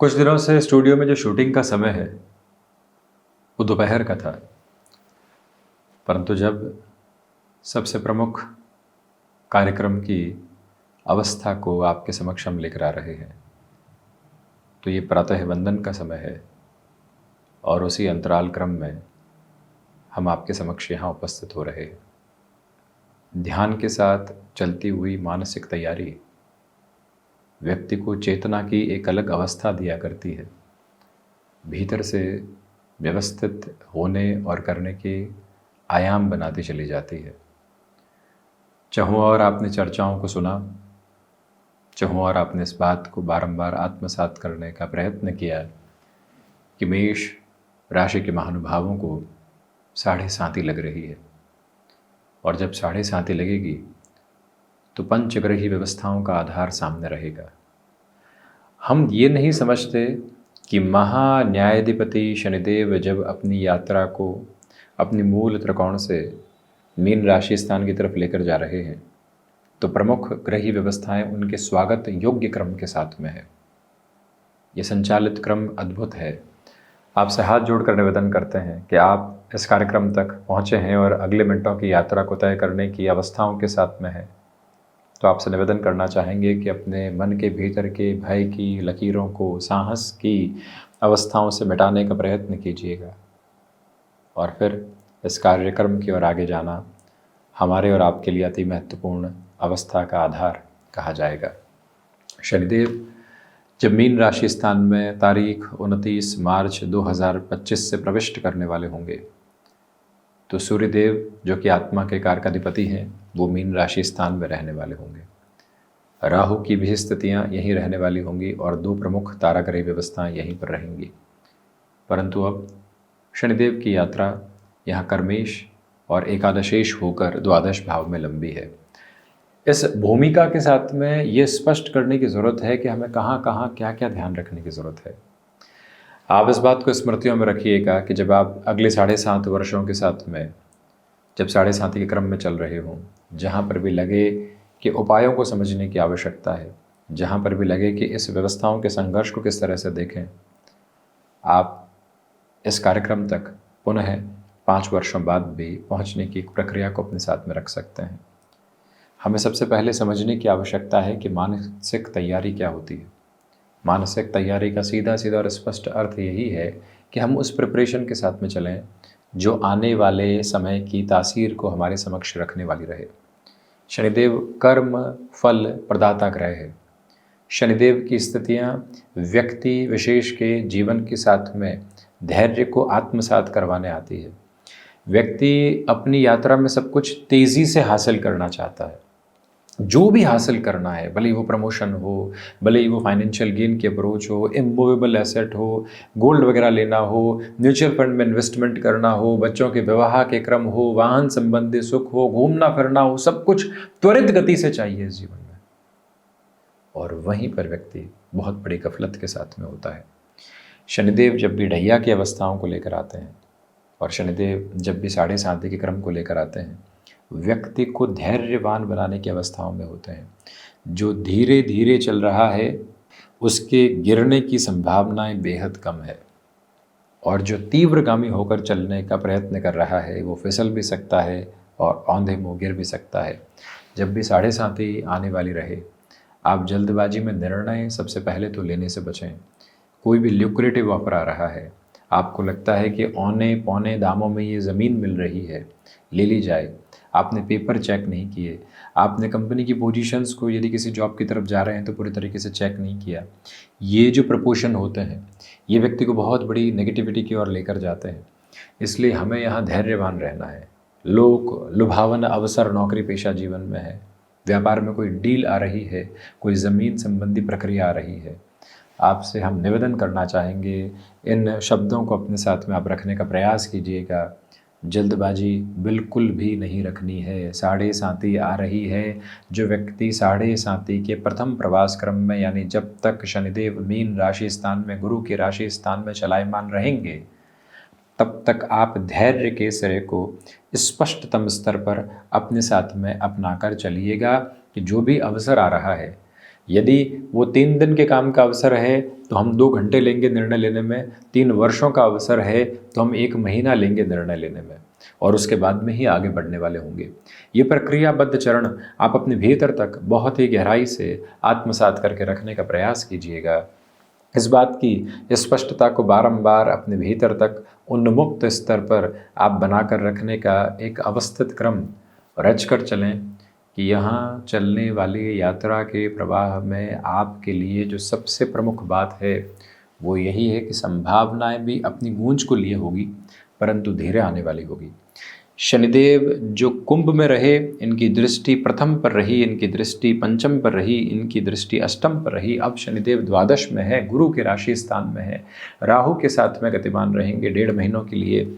कुछ दिनों से स्टूडियो में जो शूटिंग का समय है वो दोपहर का था, परंतु जब सबसे प्रमुख कार्यक्रम की अवस्था को आपके समक्ष हम लेकर आ रहे हैं तो ये प्रातः वंदन का समय है और उसी अंतराल क्रम में हम आपके समक्ष यहाँ उपस्थित हो रहे हैं। ध्यान के साथ चलती हुई मानसिक तैयारी व्यक्ति को चेतना की एक अलग अवस्था दिया करती है, भीतर से व्यवस्थित होने और करने के आयाम बनाती चली जाती है। चाहों और आपने चर्चाओं को सुना, चाहों और आपने इस बात को बारंबार आत्मसात करने का प्रयत्न किया कि मेष राशि के महानुभावों को 7.5 लग रही है, और जब 7.5 लगेगी तो पंचग्रही व्यवस्थाओं का आधार सामने रहेगा। हम ये नहीं समझते कि महान्यायाधिपति शनिदेव जब अपनी यात्रा को अपनी मूल त्रिकोण से मीन राशि स्थान की तरफ लेकर जा रहे हैं तो प्रमुख ग्रही व्यवस्थाएं उनके स्वागत योग्य क्रम के साथ में है। ये संचालित क्रम अद्भुत है। आपसे हाथ जोड़कर निवेदन करते हैं कि आप इस कार्यक्रम तक पहुँचे हैं और अगले मिनटों की यात्रा को तय करने की अवस्थाओं के साथ में है, तो आपसे निवेदन करना चाहेंगे कि अपने मन के भीतर के भय की लकीरों को साहस की अवस्थाओं से मिटाने का प्रयत्न कीजिएगा और फिर इस कार्यक्रम की ओर आगे जाना हमारे और आपके लिए अति महत्वपूर्ण अवस्था का आधार कहा जाएगा। शनिदेव जब मीन राशि स्थान में तारीख 29 मार्च 2025 से प्रविष्ट करने वाले होंगे तो सूर्यदेव जो कि आत्मा के कारकाधिपति हैं वो मीन राशि स्थान में रहने वाले होंगे। राहु की भी स्थितियाँ यहीं रहने वाली होंगी और दो प्रमुख ताराग्रही व्यवस्थाएं यहीं पर रहेंगी। परंतु अब शनिदेव की यात्रा यहाँ कर्मेश और एकादशेश होकर द्वादश भाव में लंबी है। इस भूमिका के साथ में ये स्पष्ट करने की ज़रूरत है कि हमें कहाँ कहाँ क्या क्या ध्यान रखने की ज़रूरत है। आप इस बात को स्मृतियों में रखिएगा कि जब आप अगले 7.5 वर्षों के साथ में जब 7.5 के क्रम में चल रहे हों, जहाँ पर भी लगे कि उपायों को समझने की आवश्यकता है, जहाँ पर भी लगे कि इस व्यवस्थाओं के संघर्ष को किस तरह से देखें, आप इस कार्यक्रम तक पुनः 5 वर्षों बाद भी पहुँचने की एक प्रक्रिया को अपने साथ में रख सकते हैं। हमें सबसे पहले समझने की आवश्यकता है कि मानसिक तैयारी क्या होती है। मानसिक तैयारी का सीधा सीधा और स्पष्ट अर्थ यही है कि हम उस प्रिपरेशन के साथ में चलें जो आने वाले समय की तासीर को हमारे समक्ष रखने वाली रहे। शनिदेव कर्म फल प्रदाता ग्रह है। शनिदेव की स्थितियाँ व्यक्ति विशेष के जीवन के साथ में धैर्य को आत्मसात करवाने आती है। व्यक्ति अपनी यात्रा में सब कुछ तेज़ी से हासिल करना चाहता है। जो भी हासिल करना है, भले ही वो प्रमोशन हो, भले ही वो फाइनेंशियल गेन की अप्रोच हो, इमूवेबल एसेट हो, गोल्ड वगैरह लेना हो, म्यूचुअल फंड में इन्वेस्टमेंट करना हो, बच्चों के विवाह के क्रम हो, वाहन संबंधी सुख हो, घूमना फिरना हो, सब कुछ त्वरित गति से चाहिए इस जीवन में। और वहीं पर व्यक्ति बहुत बड़ी गफलत के साथ में होता है। शनिदेव जब भी ढैया की अवस्थाओं को लेकर आते हैं और शनिदेव जब भी 7.5 के क्रम को लेकर आते हैं, व्यक्ति को धैर्यवान बनाने की अवस्थाओं में होते हैं। जो धीरे धीरे चल रहा है उसके गिरने की संभावनाएं बेहद कम है, और जो तीव्रगामी होकर चलने का प्रयत्न कर रहा है वो फिसल भी सकता है और औंधे मुँह गिर भी सकता है। जब भी 7.5 आने वाली रहे, आप जल्दबाजी में निर्णय सबसे पहले तो लेने से बचें। कोई भी ल्यूक्रेटिव ऑफर आ रहा है, आपको लगता है कि औने पौने दामों में ये ज़मीन मिल रही है, ले ली जाए। आपने पेपर चेक नहीं किए, आपने कंपनी की पोजीशंस को यदि किसी जॉब की तरफ जा रहे हैं तो पूरी तरीके से चेक नहीं किया। ये जो प्रपोशन होते हैं ये व्यक्ति को बहुत बड़ी नेगेटिविटी की ओर लेकर जाते हैं। इसलिए हमें यहाँ धैर्यवान रहना है। लोक लुभावन अवसर नौकरी पेशा जीवन में है, व्यापार में कोई डील आ रही है, कोई ज़मीन संबंधी प्रक्रिया आ रही है, आपसे हम निवेदन करना चाहेंगे इन शब्दों को अपने साथ में आप रखने का प्रयास कीजिएगा। जल्दबाजी बिल्कुल भी नहीं रखनी है। 7.5 आ रही है। जो व्यक्ति 7.5 के प्रथम प्रवास क्रम में, यानी जब तक शनिदेव मीन राशि स्थान में गुरु की राशि स्थान में चलायमान रहेंगे, तब तक आप धैर्य के सिरे को स्पष्टतम स्तर पर अपने साथ में अपना कर चलिएगा कि जो भी अवसर आ रहा है यदि वो 3 दिन के काम का अवसर है तो हम 2 घंटे लेंगे निर्णय लेने में, 3 वर्षों का अवसर है तो हम 1 महीना लेंगे निर्णय लेने में, और उसके बाद में ही आगे बढ़ने वाले होंगे। ये प्रक्रियाबद्ध चरण आप अपने भीतर तक बहुत ही गहराई से आत्मसात करके रखने का प्रयास कीजिएगा। इस बात की स्पष्टता को बारंबार अपने भीतर तक उन्मुक्त स्तर पर आप बनाकर रखने का एक अवस्थित क्रम रच कर चलें कि यहाँ चलने वाली यात्रा के प्रवाह में आपके लिए जो सबसे प्रमुख बात है वो यही है कि संभावनाएं भी अपनी गूंज को लिए होगी, परंतु धीरे आने वाली होगी। शनिदेव जो कुंभ में रहे, इनकी दृष्टि प्रथम पर रही, इनकी दृष्टि पंचम पर रही, इनकी दृष्टि अष्टम पर रही। अब शनिदेव द्वादश में है, गुरु के राशि स्थान में है, राहु के साथ में गतिमान रहेंगे 1.5 महीनों के लिए।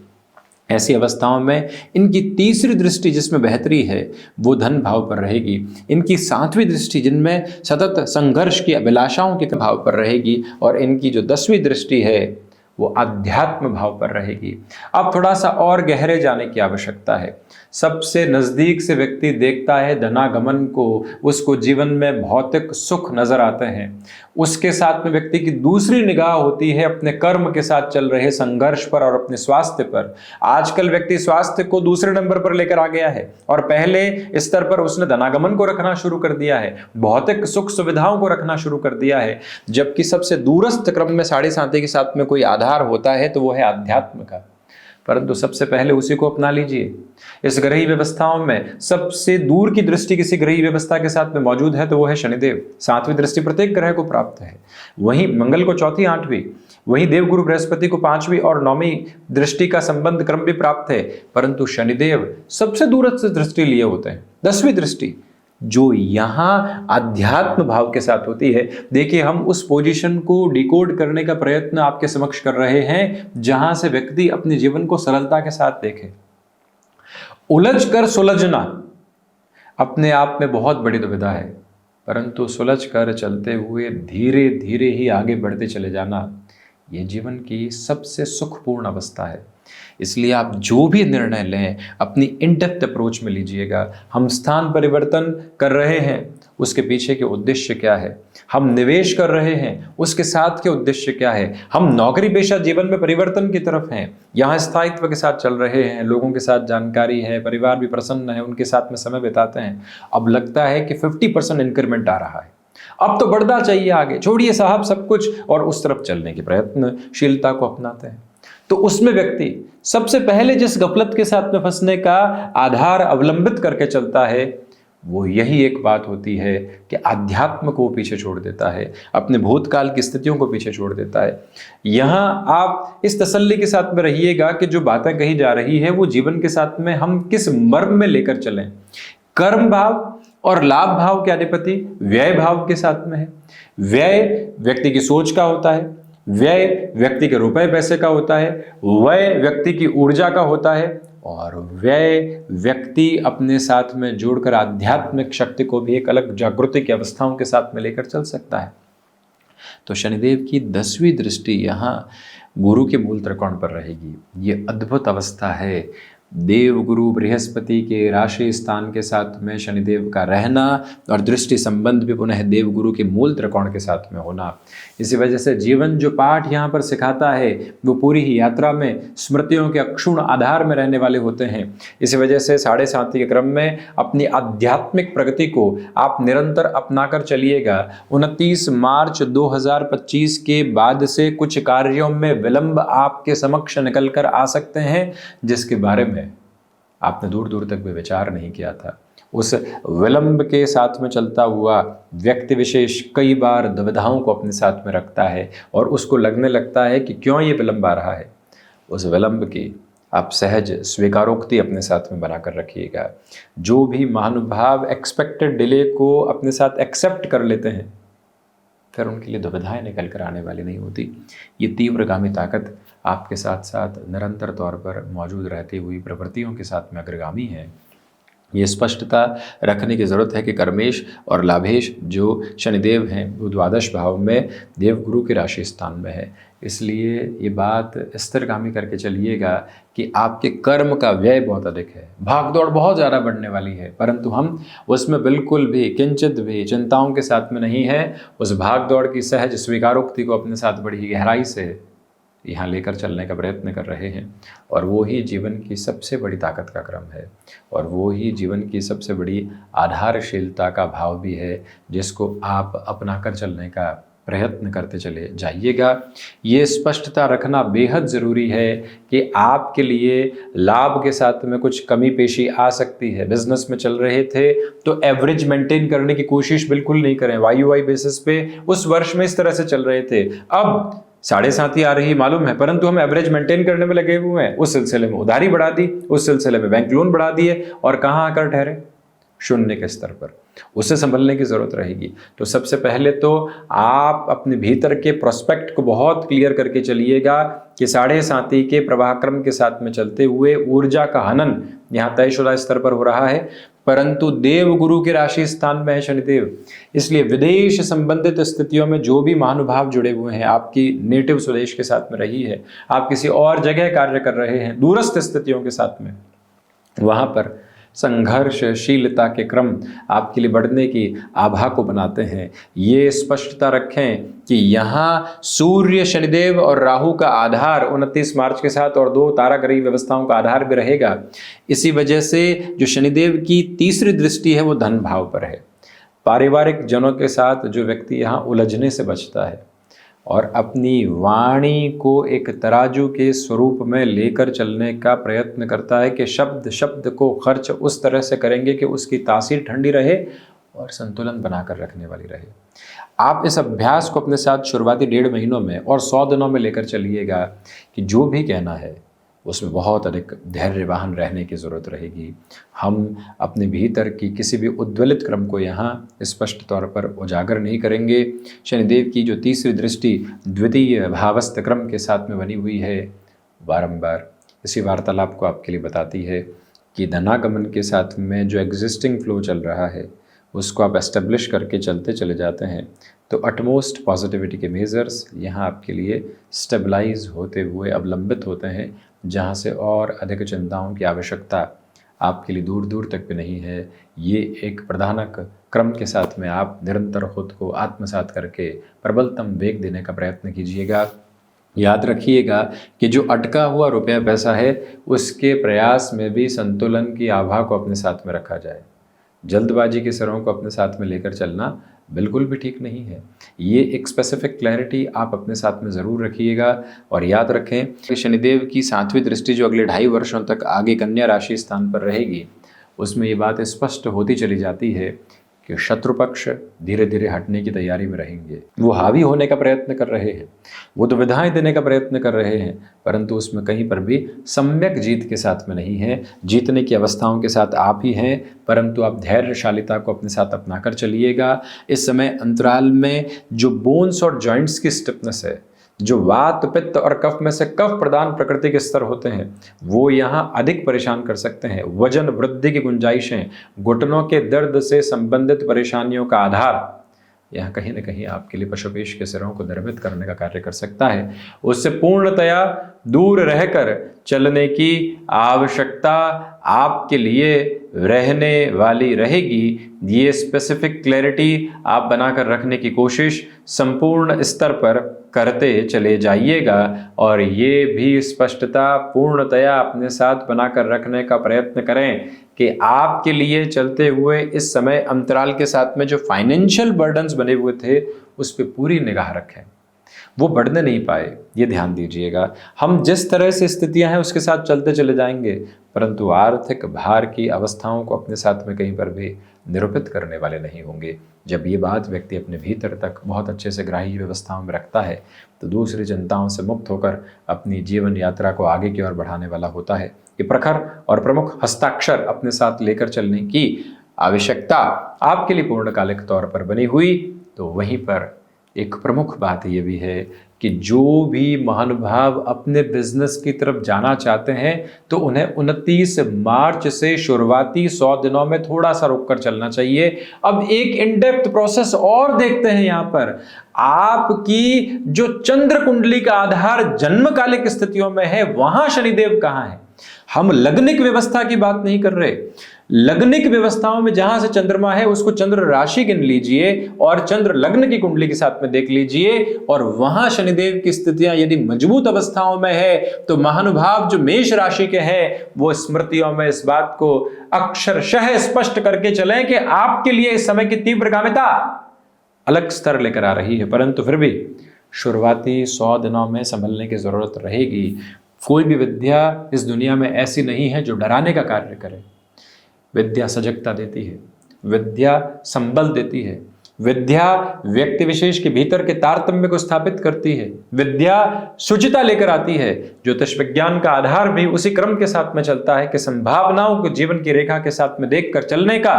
ऐसी अवस्थाओं में इनकी तीसरी दृष्टि जिसमें बेहतरी है वो धन भाव पर रहेगी। इनकी 7वीं दृष्टि जिनमें सतत संघर्ष की अभिलाषाओं के भाव पर रहेगी, और इनकी जो 10वीं दृष्टि है वो अध्यात्म भाव पर रहेगी। अब थोड़ा सा और गहरे जाने की आवश्यकता है। सबसे नज़दीक से व्यक्ति देखता है धनागमन को, उसको जीवन में भौतिक सुख नजर आते हैं। उसके साथ में व्यक्ति की दूसरी निगाह होती है अपने कर्म के साथ चल रहे संघर्ष पर और अपने स्वास्थ्य पर। आजकल व्यक्ति स्वास्थ्य को दूसरे नंबर पर लेकर आ गया है और पहले स्तर पर उसने धनागमन को रखना शुरू कर दिया है, भौतिक सुख सुविधाओं को रखना शुरू कर दिया है। जबकि सबसे दूरस्थ क्रम में 7.5 के साथ में कोई आधार होता है तो वो है अध्यात्म का। परंतु सबसे पहले उसी को अपना लीजिए। इस ग्रही व्यवस्थाओं में सबसे दूर की दृष्टि किसी ग्रही व्यवस्था के साथ में मौजूद है तो वो है शनिदेव। 7वीं दृष्टि प्रत्येक ग्रह को प्राप्त है, वहीं मंगल को 4वीं 8वीं, वहीं देवगुरु बृहस्पति को 5वीं और 9वीं दृष्टि का संबंध क्रम भी प्राप्त है। परंतु शनिदेव सबसे दूरस्थ दृष्टि लिए होते हैं, 10वीं दृष्टि, जो यहाँ अध्यात्म भाव के साथ होती है। देखिए, हम उस पोजीशन को डिकोड करने का प्रयत्न आपके समक्ष कर रहे हैं जहां से व्यक्ति अपने जीवन को सरलता के साथ देखे। उलझ कर सुलझना अपने आप में बहुत बड़ी दुविधा है, परंतु सुलझ कर चलते हुए धीरे धीरे ही आगे बढ़ते चले जाना, यह जीवन की सबसे सुखपूर्ण अवस्था है। इसलिए आप जो भी निर्णय लें अपनी इन डेप्थ अप्रोच में लीजिएगा। हम स्थान परिवर्तन कर रहे हैं, उसके पीछे के उद्देश्य क्या है? हम निवेश कर रहे हैं, उसके साथ के उद्देश्य क्या है? हम नौकरी पेशा जीवन में परिवर्तन की तरफ हैं, यहाँ स्थायित्व के साथ चल रहे हैं, लोगों के साथ जानकारी है, परिवार भी प्रसन्न है, उनके साथ में समय बिताते हैं। अब लगता है कि 50% इंक्रीमेंट आ रहा है, अब तो बढ़ना चाहिए आगे, छोड़िए साहब सब कुछ और उस तरफ चलने की प्रयत्नशीलता को अपनाते हैं। तो उसमें व्यक्ति सबसे पहले जिस गफलत के साथ में फंसने का आधार अवलंबित करके चलता है वो यही एक बात होती है कि अध्यात्म को पीछे छोड़ देता है, अपने भूतकाल की स्थितियों को पीछे छोड़ देता है। यहां आप इस तसल्ली के साथ में रहिएगा कि जो बातें कही जा रही है वो जीवन के साथ में हम किस मर्म में लेकर चलें। कर्म भाव और लाभ भाव के अधिपति व्यय भाव के साथ में है। व्यय व्यक्ति की सोच का होता है, व्यय व्यक्ति के रुपए पैसे का होता है, व्यय व्यक्ति की ऊर्जा का होता है, और व्यय व्यक्ति अपने साथ में जोड़कर आध्यात्मिक शक्ति को भी एक अलग जागृति की अवस्थाओं के साथ में लेकर चल सकता है। तो शनिदेव की 10वीं दृष्टि यहाँ गुरु के मूल त्रिकोण पर रहेगी। ये अद्भुत अवस्था है। देवगुरु बृहस्पति के राशि स्थान के साथ में शनिदेव का रहना और दृष्टि संबंध भी पुनः देवगुरु के मूल त्रिकोण के साथ में होना, इसी वजह से जीवन जो पाठ यहाँ पर सिखाता है वो पूरी ही यात्रा में स्मृतियों के अक्षुण आधार में रहने वाले होते हैं। इसी वजह से 7.5 के क्रम में अपनी आध्यात्मिक प्रगति को आप निरंतर अपना कर चलिएगा। 29 मार्च 2025 के बाद से कुछ कार्यों में विलंब आपके समक्ष निकल कर आ सकते हैं, जिसके बारे में आपने दूर दूर तक भी विचार नहीं किया था। उस विलंब के साथ में चलता हुआ व्यक्ति विशेष कई बार दुविधाओं को अपने साथ में रखता है और उसको लगने लगता है कि क्यों ये विलंब आ रहा है। उस विलंब की आप सहज स्वीकारोक्ति अपने साथ में बनाकर रखिएगा। जो भी महानुभाव एक्सपेक्टेड डिले को अपने साथ एक्सेप्ट कर लेते हैं, फिर उनके लिए दुविधाएं निकल कर आने वाली नहीं होती। ये तीव्रगामी ताकत आपके साथ साथ निरंतर तौर पर मौजूद रहती हुई प्रवृत्तियों के साथ में अग्रगामी है। ये स्पष्टता रखने की ज़रूरत है कि कर्मेश और लाभेश जो शनिदेव हैं वो द्वादश भाव में देवगुरु के राशि स्थान में है। इसलिए ये बात स्थिरगामी करके चलिएगा कि आपके कर्म का व्यय बहुत अधिक है, भागदौड़ बहुत ज़्यादा बढ़ने वाली है, परंतु हम उसमें बिल्कुल भी किंचित भी चिंताओं के साथ में नहीं है। उस भागदौड़ की सहज स्वीकारोक्ति को अपने साथ बड़ी गहराई से यहाँ लेकर चलने का प्रयत्न कर रहे हैं, और वो ही जीवन की सबसे बड़ी ताकत का क्रम है, और वो ही जीवन की सबसे बड़ी आधारशीलता का भाव भी है, जिसको आप अपना कर चलने का प्रयत्न करते चले जाइएगा। ये स्पष्टता रखना बेहद ज़रूरी है कि आपके लिए लाभ के साथ में कुछ कमी पेशी आ सकती है। बिजनेस में चल रहे थे तो एवरेज मेंटेन करने की कोशिश बिल्कुल नहीं करें। वाई बेसिस पे उस वर्ष में इस तरह से चल रहे थे, अब 7.5 आ रही मालूम है, परंतु हम एवरेज मेंटेन करने में लगे हुए हैं। उस सिलसिले में उधारी बढ़ा दी, उस सिलसिले में बैंक लोन बढ़ा दिए, और कहाँ आकर ठहरे? शून्य के स्तर पर। उससे संभलने की जरूरत रहेगी। तो सबसे पहले तो आप अपने भीतर के प्रोस्पेक्ट को बहुत क्लियर करके चलिएगा कि 7.5 के प्रवाह क्रम के साथ में चलते हुए ऊर्जा का हनन यहाँ तयशुदा स्तर पर हो रहा है, परंतु देव गुरु के राशि स्थान में है शनिदेव। इसलिए विदेश संबंधित स्थितियों में जो भी महानुभाव जुड़े हुए हैं, आपकी नेटिव स्वदेश के साथ में रही है, आप किसी और जगह कार्य कर रहे हैं दूरस्थ स्थितियों के साथ में, वहाँ पर संघर्षशीलता के क्रम आपके लिए बढ़ने की आभा को बनाते हैं। ये स्पष्टता रखें कि यहाँ सूर्य, शनिदेव और राहु का आधार 29 मार्च के साथ और 2 तारागृह व्यवस्थाओं का आधार भी रहेगा। इसी वजह से जो शनिदेव की तीसरी दृष्टि है वो धन भाव पर है। पारिवारिक जनों के साथ जो व्यक्ति यहाँ उलझने से बचता है और अपनी वाणी को एक तराजू के स्वरूप में लेकर चलने का प्रयत्न करता है कि शब्द शब्द को खर्च उस तरह से करेंगे कि उसकी तासीर ठंडी रहे और संतुलन बनाकर रखने वाली रहे। आप इस अभ्यास को अपने साथ शुरुआती 1.5 महीनों में और 100 दिनों में लेकर चलिएगा कि जो भी कहना है उसमें बहुत अधिक धैर्यवान रहने की ज़रूरत रहेगी। हम अपने भीतर की किसी भी उद्वेलित क्रम को यहाँ स्पष्ट तौर पर उजागर नहीं करेंगे। शनिदेव की जो तीसरी दृष्टि द्वितीय भावस्थ क्रम के साथ में बनी हुई है, बारंबार इसी वार्तालाप को आपके लिए बताती है कि धनागमन के साथ में जो एग्जिस्टिंग फ्लो चल रहा है उसको आप एस्टेब्लिश करके चलते चले जाते हैं तो अटमोस्ट पॉजिटिविटी के मेजर्स यहाँ आपके लिए स्टेबलाइज होते हुए अवलंबित होते हैं, जहाँ से और अधिक चिंताओं की आवश्यकता आपके लिए दूर दूर तक भी नहीं है। ये एक प्रधानक क्रम के साथ में आप निरंतर खुद को आत्मसात करके प्रबलतम वेग देने का प्रयत्न कीजिएगा। याद रखिएगा कि जो अटका हुआ रुपया पैसा है उसके प्रयास में भी संतुलन की आभा को अपने साथ में रखा जाए। जल्दबाजी के सरों को अपने साथ में लेकर चलना बिल्कुल भी ठीक नहीं है। ये एक स्पेसिफिक क्लैरिटी आप अपने साथ में ज़रूर रखिएगा। और याद रखें कि शनिदेव की 7वीं दृष्टि जो अगले 2.5 वर्षों तक आगे कन्या राशि स्थान पर रहेगी, उसमें ये बात स्पष्ट होती चली जाती है कि शत्रु पक्ष धीरे धीरे हटने की तैयारी में रहेंगे। वो हावी होने का प्रयत्न कर रहे हैं, वो दुविधाएं देने का प्रयत्न कर रहे हैं, परंतु उसमें कहीं पर भी सम्यक जीत के साथ में नहीं है। जीतने की अवस्थाओं के साथ आप ही हैं, परंतु आप धैर्यशालिता को अपने साथ अपना कर चलिएगा। इस समय अंतराल में जो बोन्स और जॉइंट्स की स्टिफनेस है, जो वात पित्त और कफ में से कफ प्रधान प्रकृति के स्तर होते हैं, वो यहाँ अधिक परेशान कर सकते हैं। वजन वृद्धि की गुंजाइशें, घुटनों के दर्द से संबंधित परेशानियों का आधार यहाँ कहीं न कहीं आपके लिए पशुपेश के सिरों को निर्मित करने का कार्य कर सकता है। उससे पूर्णतया दूर रहकर चलने की आवश्यकता आपके लिए रहने वाली रहेगी। ये स्पेसिफिक क्लैरिटी आप बनाकर रखने की कोशिश संपूर्ण स्तर पर करते चले जाइएगा और ये भी स्पष्टता पूर्णतया अपने साथ बनाकर रखने का प्रयत्न करें कि आपके लिए चलते हुए इस समय अंतराल के साथ में जो फाइनेंशियल बर्डन्स बने हुए थे उस पर पूरी निगाह रखें। वो बढ़ने नहीं पाए, ये ध्यान दीजिएगा। हम जिस तरह से स्थितियां हैं उसके साथ चलते चले जाएंगे, परंतु आर्थिक भार की अवस्थाओं को अपने साथ में कहीं पर भी निरूपित करने वाले नहीं होंगे। जब ये बात व्यक्ति अपने भीतर तक बहुत अच्छे से ग्राह्य व्यवस्थाओं में रखता है तो दूसरी चिंताओं से मुक्त होकर अपनी जीवन यात्रा को आगे की ओर बढ़ाने वाला होता है। ये प्रखर और प्रमुख हस्ताक्षर अपने साथ लेकर चलने की आवश्यकता आपके लिए पूर्णकालिक तौर पर बनी हुई, तो वहीं पर एक प्रमुख बात ये भी है कि जो भी महानुभाव अपने बिजनेस की तरफ जाना चाहते हैं तो उन्हें 29 मार्च से शुरुआती 100 दिनों में थोड़ा सा रुक कर चलना चाहिए। अब एक इन डेप्थ प्रोसेस और देखते हैं यहां पर। आपकी जो चंद्र कुंडली का आधार जन्मकालिक स्थितियों में है, वहां शनिदेव कहां है। हम लग्निक व्यवस्था की बात नहीं कर रहे। लग्निक व्यवस्थाओं में जहां से चंद्रमा है उसको चंद्र राशि गिन लीजिए और चंद्र लग्न की कुंडली के साथ में देख लीजिए, और वहां शनिदेव की स्थितियां यदि मजबूत अवस्थाओं में है तो महानुभाव जो मेष राशि के हैं वो स्मृतियों में इस बात को अक्षरशः स्पष्ट करके चलें कि आपके लिए इस समय की तीव्रगामिता अलग स्तर लेकर आ रही है। परंतु फिर भी शुरुआती 100 दिनों में संभलने की जरूरत रहेगी। कोई भी विद्या इस दुनिया में ऐसी नहीं है जो डराने का कार्य करे। विद्या सजगता देती है, विद्या संबल देती है, विद्या व्यक्ति विशेष के भीतर के तारतम्य को स्थापित करती है, विद्या शुचिता लेकर आती है। ज्योतिष विज्ञान का आधार भी उसी क्रम के साथ में चलता है कि संभावनाओं को जीवन की रेखा के साथ में देखकर चलने का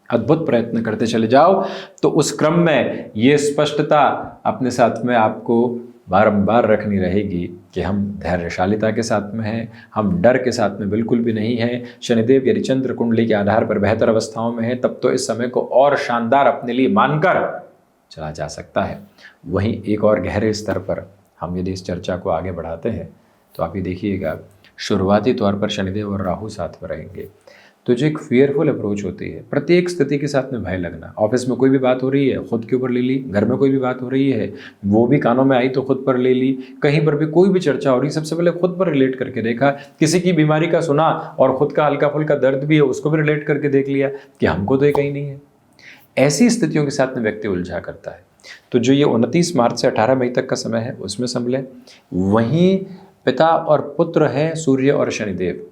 अद्भुत प्रयत्न करते चले जाओ तो उस क्रम में ये स्पष्टता अपने साथ में आपको बारंबार रखनी रहेगी कि हम धैर्यशालिता के साथ में हैं, हम डर के साथ में बिल्कुल भी नहीं हैं। शनिदेव यदि चंद्र कुंडली के आधार पर बेहतर अवस्थाओं में है तब तो इस समय को और शानदार अपने लिए मानकर चला जा सकता है। वहीं एक और गहरे स्तर पर हम यदि इस चर्चा को आगे बढ़ाते हैं तो आप ये देखिएगा, शुरुआती तौर पर शनिदेव और राहु साथ में रहेंगे तो जो एक फियरफुल अप्रोच होती है, प्रत्येक स्थिति के साथ में भय लगना। ऑफिस में कोई भी बात हो रही है खुद के ऊपर ले ली, घर में कोई भी बात हो रही है वो भी कानों में आई तो खुद पर ले ली, कहीं पर भी कोई भी चर्चा हो रही सबसे पहले खुद पर रिलेट करके देखा, किसी की बीमारी का सुना और खुद का हल्का फुल्का दर्द भी है उसको भी रिलेट करके देख लिया कि हमको तो ये कहीं नहीं है। ऐसी स्थितियों के साथ में व्यक्ति उलझा करता है। तो जो ये 29 मार्च से 18 मई तक का समय है उसमें संभले। वहीं पिता और पुत्र हैं सूर्य और शनिदेव।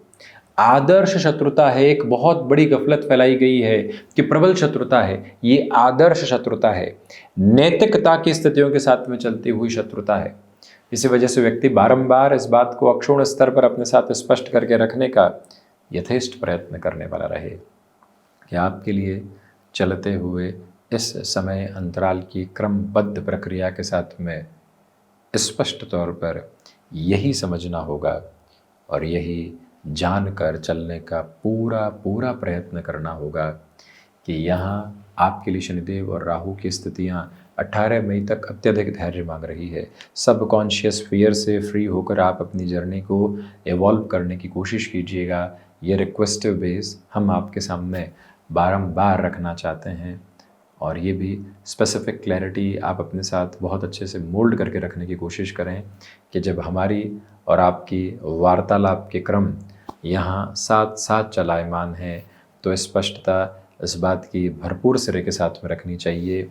आदर्श शत्रुता है, एक बहुत बड़ी गफलत फैलाई गई है कि प्रबल शत्रुता है, ये आदर्श शत्रुता है, नैतिकता की स्थितियों के साथ में चलती हुई शत्रुता है। इसी वजह से व्यक्ति बारंबार इस बात को अक्षुण्ण स्तर पर अपने साथ स्पष्ट करके रखने का यथेष्ट प्रयत्न करने वाला रहे कि आपके लिए चलते हुए इस समय अंतराल की क्रमबद्ध प्रक्रिया के साथ में स्पष्ट तौर पर यही समझना होगा और यही जानकर चलने का पूरा प्रयत्न करना होगा कि यहाँ आपके लिए शनिदेव और राहु की स्थितियाँ 18 मई तक अत्यधिक धैर्य मांग रही है। सब कॉन्शियस फियर से फ्री होकर आप अपनी जर्नी को एवॉल्व करने की कोशिश कीजिएगा। ये रिक्वेस्टिव बेस हम आपके सामने बारंबार रखना चाहते हैं और ये भी स्पेसिफिक क्लैरिटी आप अपने साथ बहुत अच्छे से मोल्ड करके रखने की कोशिश करें कि जब हमारी और आपकी वार्तालाप के क्रम यहाँ साथ साथ चलायमान है तो स्पष्टता इस बात की भरपूर सिरे के साथ में रखनी चाहिए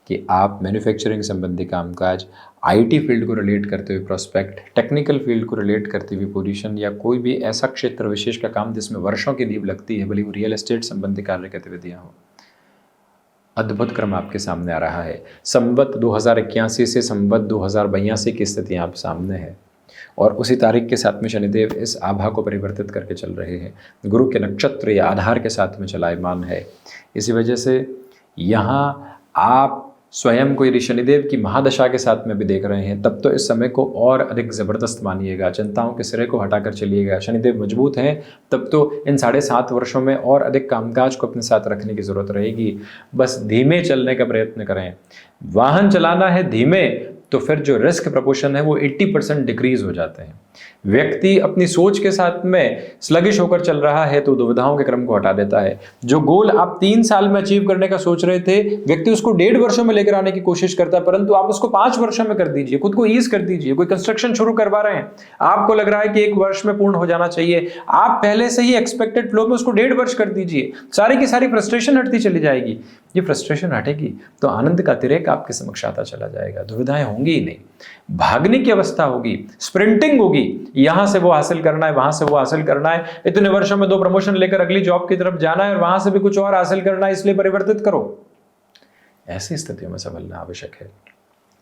कि आप मैन्युफैक्चरिंग संबंधी कामकाज, आईटी फील्ड को रिलेट करते हुए प्रोस्पेक्ट, टेक्निकल फील्ड को रिलेट करते हुए पोजीशन या कोई भी ऐसा क्षेत्र विशेष का काम जिसमें वर्षों की नींव लगती है, भले वो रियल एस्टेट संबंधी कार्य गतिविधियाँ हों, अद्भुत क्रम आपके सामने आ रहा है। संवत 2081 से संवत 2082 की स्थिति आप सामने है और उसी तारीख के साथ में शनिदेव इस आभा को परिवर्तित करके चल रहे हैं। गुरु के नक्षत्र या आधार के साथ में चलायमान है। इसी वजह से यहाँ आप स्वयं को यदि शनिदेव की महादशा के साथ में भी देख रहे हैं तब तो इस समय को और अधिक ज़बरदस्त मानिएगा। चिंताओं के सिरे को हटाकर चलिएगा। शनिदेव मजबूत हैं तब तो इन 7.5 वर्षों में और अधिक कामकाज को अपने साथ रखने की ज़रूरत रहेगी। बस धीमे चलने का प्रयत्न करें। वाहन चलाना है धीमे तो फिर जो रिस्क प्रपोर्शन है वो 80% डिक्रीज हो जाते हैं। व्यक्ति अपनी सोच के साथ में स्लगिश होकर चल रहा है तो दुविधाओं के क्रम को हटा देता है। जो गोल आप 3 साल में अचीव करने का सोच रहे थे, व्यक्ति उसको 1.5 वर्षों में लेकर आने की कोशिश करता है, परंतु आप उसको 5 वर्षों में कर दीजिए। खुद को ईज कर दीजिए। कोई कंस्ट्रक्शन शुरू करवा रहे हैं, आपको लग रहा है कि 1 वर्ष में पूर्ण हो जाना चाहिए, आप पहले से ही एक्सपेक्टेड फ्लो में उसको 1.5 वर्ष कर दीजिए। सारी की सारी फ्रस्ट्रेशन हटती चली जाएगी। ये फ्रस्ट्रेशन हटेगी तो आनंद का तिरेक आपके समक्ष आता चला जाएगा। दुविधाएं होंगी ही नहीं, भागने की अवस्था होगी, स्प्रिंटिंग होगी। यहां से वो हासिल करना है, वहां से वो हासिल करना है, इतने वर्षों में 2 प्रमोशन लेकर अगली जॉब की तरफ जाना है और वहां से भी कुछ और हासिल करना है, इसलिए परिवर्तित करो। ऐसी स्थितियों में संभलना आवश्यक है।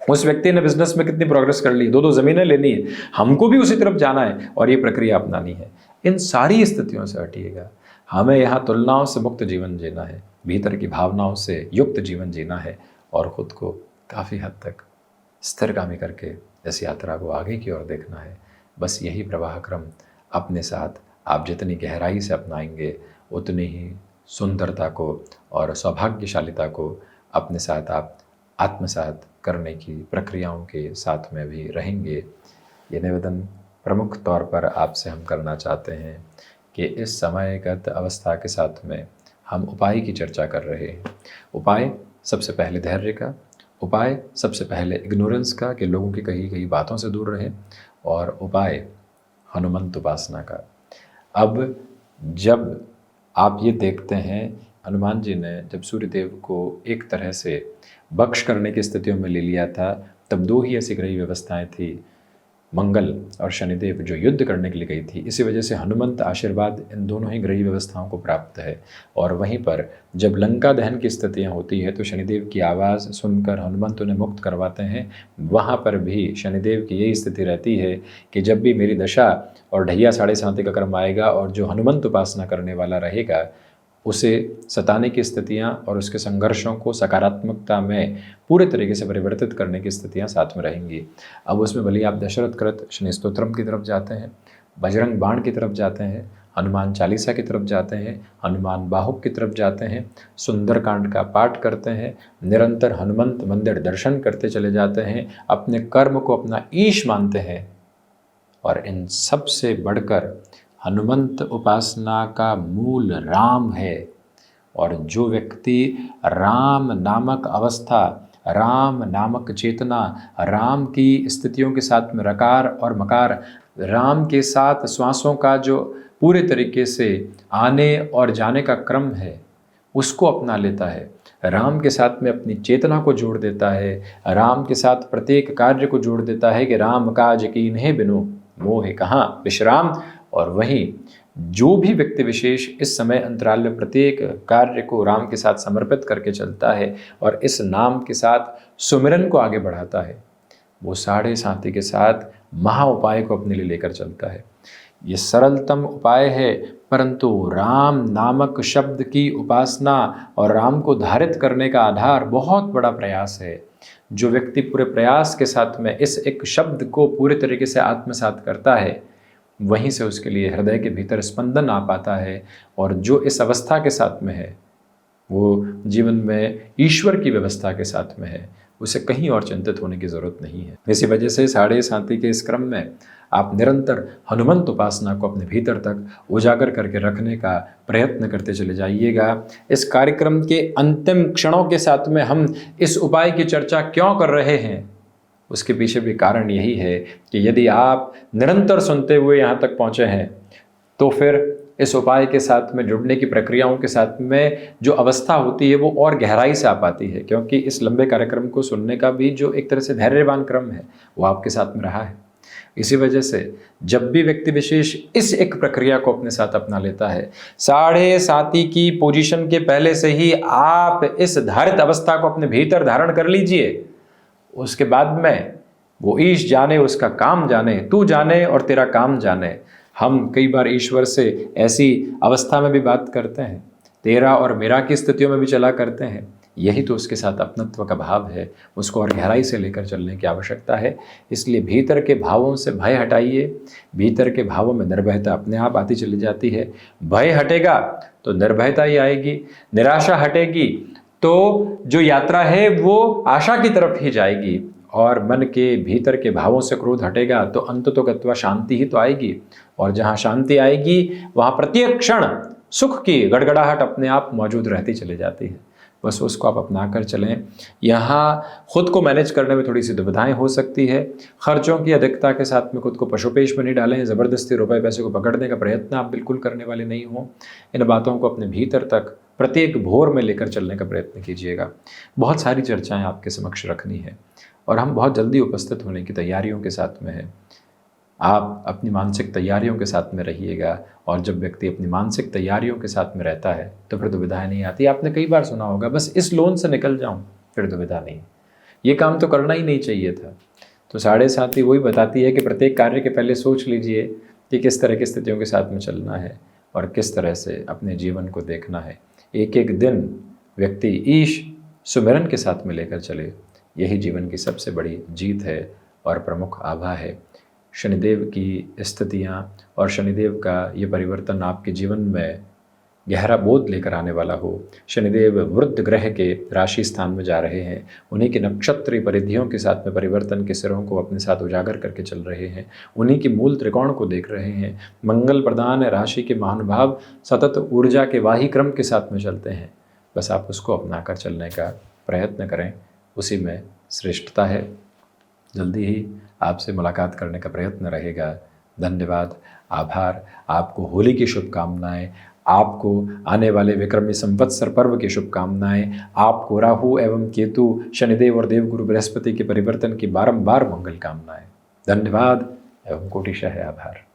उस व्यक्ति ने बिजनेस में कितनी प्रोग्रेस कर ली, 2 जमीनें लेनी है, हमको भी उसी तरफ जाना है और ये प्रक्रिया अपनानी है। इन सारी स्थितियों से हटिएगा। हमें यहाँ तुलनाओं से मुक्त जीवन जीना है, भीतर की भावनाओं से युक्त जीवन जीना है और खुद को काफ़ी हद तक स्थिरगामी करके इस यात्रा को आगे की ओर देखना है। बस यही प्रवाह क्रम अपने साथ आप जितनी गहराई से अपनाएंगे उतनी ही सुंदरता को और सौभाग्यशालिता को अपने साथ आप आत्मसात करने की प्रक्रियाओं के साथ में भी रहेंगे। ये निवेदन प्रमुख तौर पर आपसे हम करना चाहते हैं कि इस समयगत अवस्था के साथ में हम उपाय की चर्चा कर रहे हैं। उपाय सबसे पहले धैर्य का, उपाय सबसे पहले इग्नोरेंस का कि लोगों की कही कही बातों से दूर रहें, और उपाय हनुमंत उपासना का। अब जब आप ये देखते हैं, हनुमान जी ने जब सूर्यदेव को एक तरह से बख्श करने की स्थितियों में ले लिया था, तब दो ही ऐसी ग्रही व्यवस्थाएं थी, मंगल और शनिदेव, जो युद्ध करने के लिए गई थी। इसी वजह से हनुमंत आशीर्वाद इन दोनों ही ग्रही व्यवस्थाओं को प्राप्त है। और वहीं पर जब लंका दहन की स्थितियां होती है तो शनिदेव की आवाज़ सुनकर हनुमंत उन्हें मुक्त करवाते हैं। वहाँ पर भी शनिदेव की यही स्थिति रहती है कि जब भी मेरी दशा और ढैया साढ़े साथी का क्रम आएगा और जो हनुमंत उपासना करने वाला रहेगा उसे सताने की स्थितियां और उसके संघर्षों को सकारात्मकता में पूरे तरीके से परिवर्तित करने की स्थितियां साथ में रहेंगी। अब उसमें भले आप दशरथ कृत शनि स्तोत्रम की तरफ जाते हैं, बजरंग बाण की तरफ जाते हैं, हनुमान चालीसा की तरफ जाते हैं, हनुमान बाहुक की तरफ जाते हैं, सुंदरकांड का पाठ करते हैं, निरंतर हनुमंत मंदिर दर्शन करते चले जाते हैं, अपने कर्म को अपना ईश मानते हैं, और इन सब से बढ़कर हनुमंत उपासना का मूल राम है। और जो व्यक्ति राम नामक अवस्था, राम नामक चेतना, राम की स्थितियों के साथ में रकार और मकार, राम के साथ श्वासों का जो पूरे तरीके से आने और जाने का क्रम है उसको अपना लेता है, राम के साथ में अपनी चेतना को जोड़ देता है, राम के साथ प्रत्येक कार्य को जोड़ देता है कि राम काज कीन्हे बिनु मोह कहाँ विश्राम। और वहीं जो भी व्यक्ति विशेष इस समय अंतराल में प्रत्येक कार्य को राम के साथ समर्पित करके चलता है और इस नाम के साथ सुमिरन को आगे बढ़ाता है, वो साढ़े साथी के साथ महा उपाय को अपने लिए लेकर चलता है। ये सरलतम उपाय है, परंतु राम नामक शब्द की उपासना और राम को धारित करने का आधार बहुत बड़ा प्रयास है। जो व्यक्ति पूरे प्रयास के साथ में इस एक शब्द को पूरे तरीके से आत्मसात करता है, वहीं से उसके लिए हृदय के भीतर स्पंदन आ पाता है। और जो इस अवस्था के साथ में है वो जीवन में ईश्वर की व्यवस्था के साथ में है, उसे कहीं और चिंतित होने की ज़रूरत नहीं है। इसी वजह से साढ़े साथी के इस क्रम में आप निरंतर हनुमंत उपासना को अपने भीतर तक उजागर करके रखने का प्रयत्न करते चले जाइएगा। इस कार्यक्रम के अंतिम क्षणों के साथ में हम इस उपाय की चर्चा क्यों कर रहे हैं, उसके पीछे भी कारण यही है कि यदि आप निरंतर सुनते हुए यहाँ तक पहुँचे हैं तो फिर इस उपाय के साथ में जुड़ने की प्रक्रियाओं के साथ में जो अवस्था होती है वो और गहराई से आ पाती है, क्योंकि इस लंबे कार्यक्रम को सुनने का भी जो एक तरह से धैर्यवान क्रम है वो आपके साथ में रहा है। इसी वजह से जब भी व्यक्ति विशेष इस एक प्रक्रिया को अपने साथ अपना लेता है, साढ़े साथी की पोजीशन के पहले से ही आप इस धारित अवस्था को अपने भीतर धारण कर लीजिए। उसके बाद में वो ईश जाने उसका काम जाने, तू जाने और तेरा काम जाने। हम कई बार ईश्वर से ऐसी अवस्था में भी बात करते हैं, तेरा और मेरा की स्थितियों में भी चला करते हैं। यही तो उसके साथ अपनत्व का भाव है, उसको और गहराई से लेकर चलने की आवश्यकता है। इसलिए भीतर के भावों से भय हटाइए, भीतर के भावों में निर्भयता अपने आप आती चली जाती है। भय हटेगा तो निर्भयता ही आएगी, निराशा हटेगी तो जो यात्रा है वो आशा की तरफ ही जाएगी, और मन के भीतर के भावों से क्रोध हटेगा तो अंततोगत्वा शांति ही तो आएगी। और जहाँ शांति आएगी वहाँ प्रत्येक क्षण सुख की गड़गड़ाहट अपने आप मौजूद रहती चली जाती है। बस उसको आप अपना कर चलें। यहाँ खुद को मैनेज करने में थोड़ी सी दुविधाएं हो सकती है, खर्चों की अधिकता के साथ में खुद को पशुपेश में नहीं डालें, ज़बरदस्ती रुपए पैसे को पकड़ने का प्रयत्न आप बिल्कुल करने वाले नहीं हों। इन बातों को अपने भीतर तक प्रत्येक भोर में लेकर चलने का प्रयत्न कीजिएगा। बहुत सारी चर्चाएँ आपके समक्ष रखनी है और हम बहुत जल्दी उपस्थित होने की तैयारियों के साथ में हैं। आप अपनी मानसिक तैयारियों के साथ में रहिएगा, और जब व्यक्ति अपनी मानसिक तैयारियों के साथ में रहता है तो फिर दुविधाएं नहीं आती। आपने कई बार सुना होगा, बस इस लोन से निकल जाऊं फिर दुविधा नहीं, ये काम तो करना ही नहीं चाहिए था। तो साढ़े साथी वही बताती है कि प्रत्येक कार्य के पहले सोच लीजिए कि किस तरह की स्थितियों के साथ में चलना है और किस तरह से अपने जीवन को देखना है। एक एक दिन व्यक्ति ईश सुमिरन के साथ में लेकर चले, यही जीवन की सबसे बड़ी जीत है और प्रमुख आभा है। शनिदेव की स्थितियाँ और शनिदेव का ये परिवर्तन आपके जीवन में गहरा बोध लेकर आने वाला हो। शनिदेव वृद्ध ग्रह के राशि स्थान में जा रहे हैं, उन्हीं के नक्षत्रीय परिधियों के साथ में परिवर्तन के सिरों को अपने साथ उजागर करके चल रहे हैं, उन्हीं की मूल त्रिकोण को देख रहे हैं। मंगल प्रदान राशि के महानुभाव सतत ऊर्जा के वाही क्रम के साथ में चलते हैं, बस आप उसको अपना कर चलने का प्रयत्न करें, उसी में श्रेष्ठता है। जल्दी ही आपसे मुलाकात करने का प्रयत्न रहेगा। धन्यवाद, आभार। आपको होली की शुभकामनाएं, आपको आने वाले विक्रमी संवत्सर पर्व की शुभकामनाएं, आपको राहु एवं केतु, शनिदेव और देवगुरु बृहस्पति के परिवर्तन की बारंबार मंगल कामनाएं। धन्यवाद एवं कोटिशः आभार।